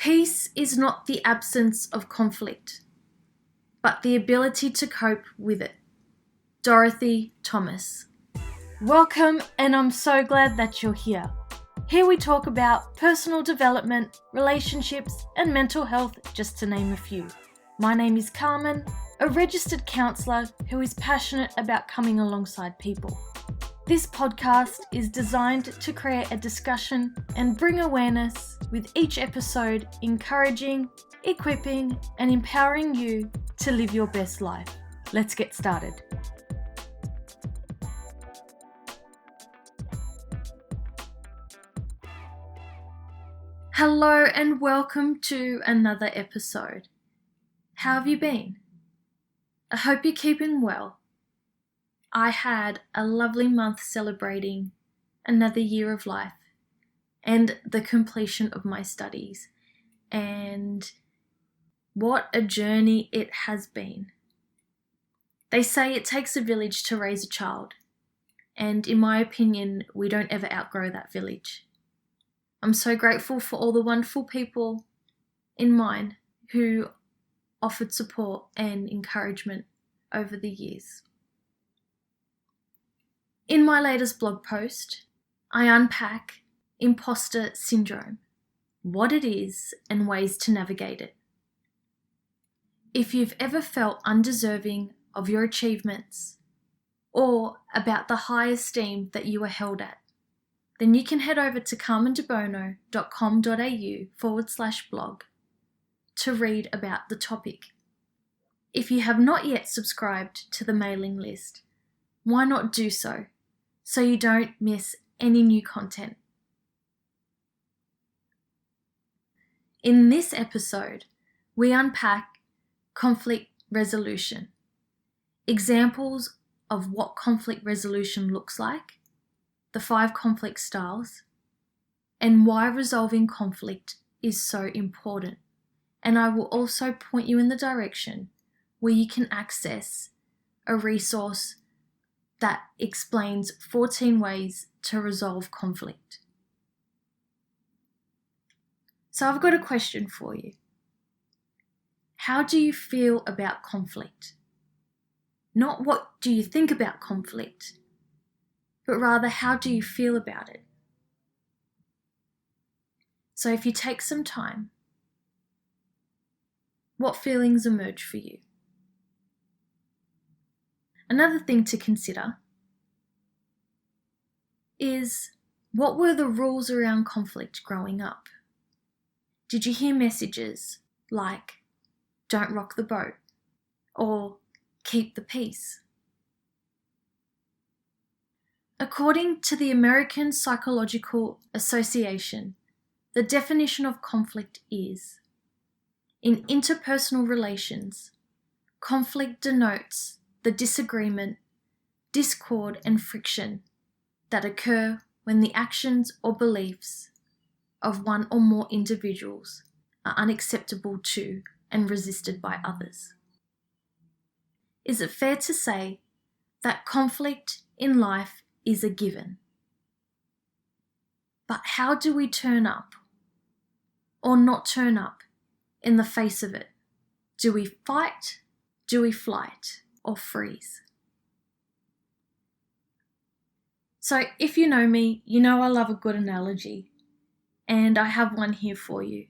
Peace is not the absence of conflict, but the ability to cope with it. Dorothy Thomas. Welcome, and I'm so glad that you're here. Here we talk about personal development, relationships, and mental health, just to name a few. My name is Carmen, a registered counsellor who is passionate about coming alongside people. This podcast is designed to create a discussion and bring awareness, with each episode encouraging, equipping, and empowering you to live your best life. Let's get started. Hello and welcome to another episode. How have you been? I hope you're keeping well. I had a lovely month celebrating another year of life and the completion of my studies, and what a journey it has been. They say it takes a village to raise a child, and in my opinion, we don't ever outgrow that village. I'm so grateful for all the wonderful people in mine who offered support and encouragement over the years. In my latest blog post, I unpack imposter syndrome, what it is and ways to navigate it. If you've ever felt undeserving of your achievements or about the high esteem that you are held at, then you can head over to carmendebono.com.au/blog to read about the topic. If you have not yet subscribed to the mailing list, why not do so you don't miss any new content? In this episode, we unpack conflict resolution, examples of what conflict resolution looks like, the 5 conflict styles, and why resolving conflict is so important. And I will also point you in the direction where you can access a resource that explains 14 ways to resolve conflict. So I've got a question for you. How do you feel about conflict? Not what do you think about conflict, but rather how do you feel about it? So if you take some time, what feelings emerge for you? Another thing to consider is, what were the rules around conflict growing up? Did you hear messages like, don't rock the boat, or keep the peace? According to the American Psychological Association, the definition of conflict is, in interpersonal relations, conflict denotes the disagreement, discord, and friction that occur when the actions or beliefs of one or more individuals are unacceptable to and resisted by others. Is it fair to say that conflict in life is a given? But how do we turn up or not turn up in the face of it? Do we fight? Do we flight or freeze? So if you know me, you know I love a good analogy, and I have one here for you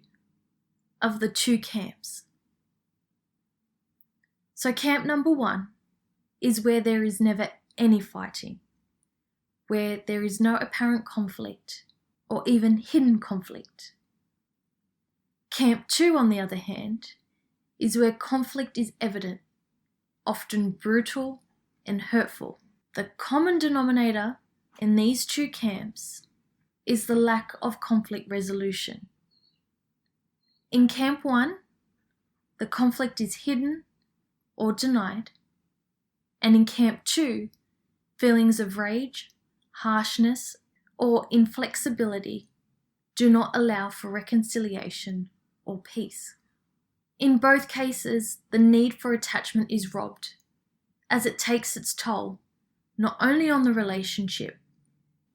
of the 2 camps. So camp number 1 is where there is never any fighting, where there is no apparent conflict or even hidden conflict. Camp 2, on the other hand, is where conflict is evident, often brutal and hurtful. The common denominator in these 2 camps is the lack of conflict resolution. In Camp 1, the conflict is hidden or denied, and in Camp 2, feelings of rage, harshness, or inflexibility do not allow for reconciliation or peace. In both cases, the need for attachment is robbed, as it takes its toll not only on the relationship,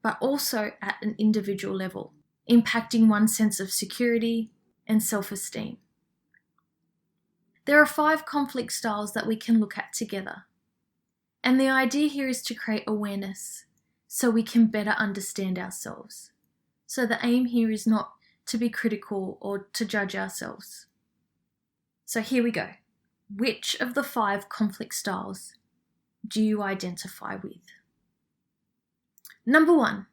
but also at an individual level, impacting one's sense of security and self-esteem. There are 5 conflict styles that we can look at together. And the idea here is to create awareness so we can better understand ourselves. So the aim here is not to be critical or to judge ourselves. So here we go. Which of the 5 conflict styles do you identify with? Number 1,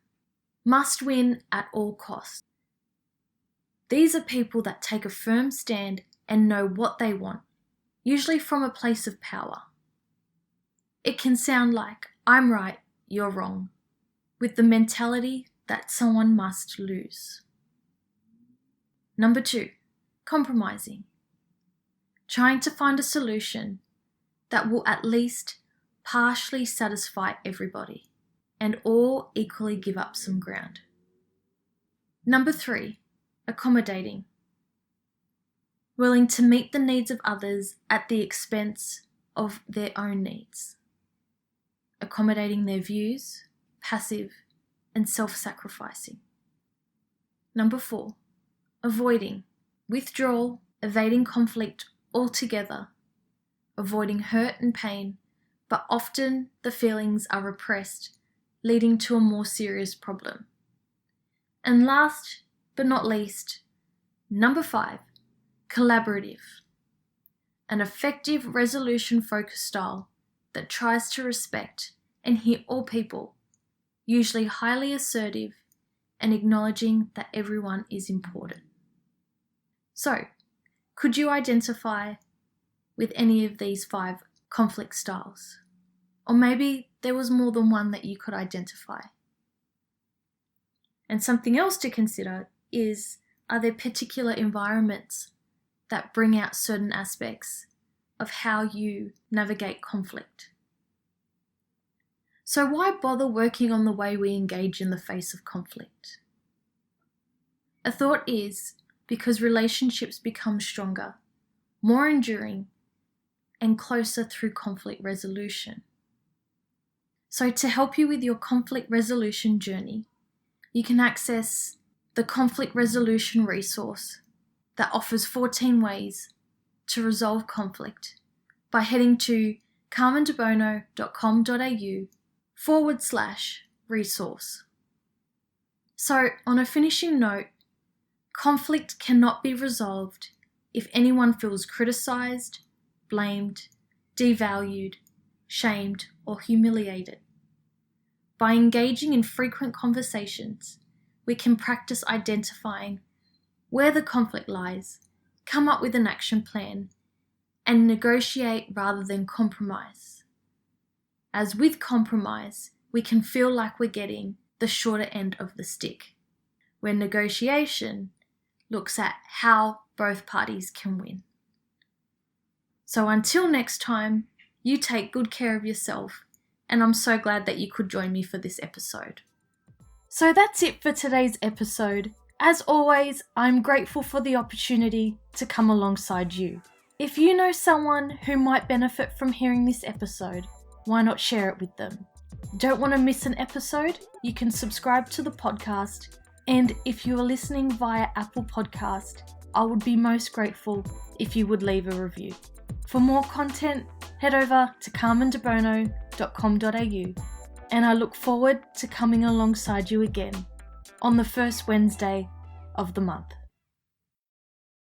must win at all costs. These are people that take a firm stand and know what they want, usually from a place of power. It can sound like, I'm right, you're wrong, with the mentality that someone must lose. Number 2, compromising. Trying to find a solution that will at least partially satisfy everybody and all equally give up some ground. Number 3, accommodating. Willing to meet the needs of others at the expense of their own needs. Accommodating their views, passive and self-sacrificing. Number 4, avoiding. Withdrawal, evading conflict altogether, avoiding hurt and pain, but often the feelings are repressed, leading to a more serious problem. And last but not least, number 5, collaborative. An effective resolution-focused style that tries to respect and hear all people, usually highly assertive and acknowledging that everyone is important. So, could you identify with any of these 5 conflict styles? Or maybe there was more than one that you could identify. And something else to consider is, are there particular environments that bring out certain aspects of how you navigate conflict? So why bother working on the way we engage in the face of conflict? A thought is because relationships become stronger, more enduring, and closer through conflict resolution. So to help you with your conflict resolution journey, you can access the conflict resolution resource that offers 14 ways to resolve conflict by heading to carmendebono.com.au/resource. So on a finishing note, conflict cannot be resolved if anyone feels criticised, blamed, devalued, shamed, or humiliated. By engaging in frequent conversations, we can practice identifying where the conflict lies, come up with an action plan, and negotiate rather than compromise. As with compromise, we can feel like we're getting the shorter end of the stick, where negotiation looks at how both parties can win. So until next time, you take good care of yourself, and I'm so glad that you could join me for this episode. So that's it for today's episode. As always, I'm grateful for the opportunity to come alongside you. If you know someone who might benefit from hearing this episode, why not share it with them? Don't want to miss an episode? You can subscribe to the podcast, and if you are listening via Apple Podcast, I would be most grateful if you would leave a review. For more content, head over to carmendebono.com.au, and I look forward to coming alongside you again on the first Wednesday of the month.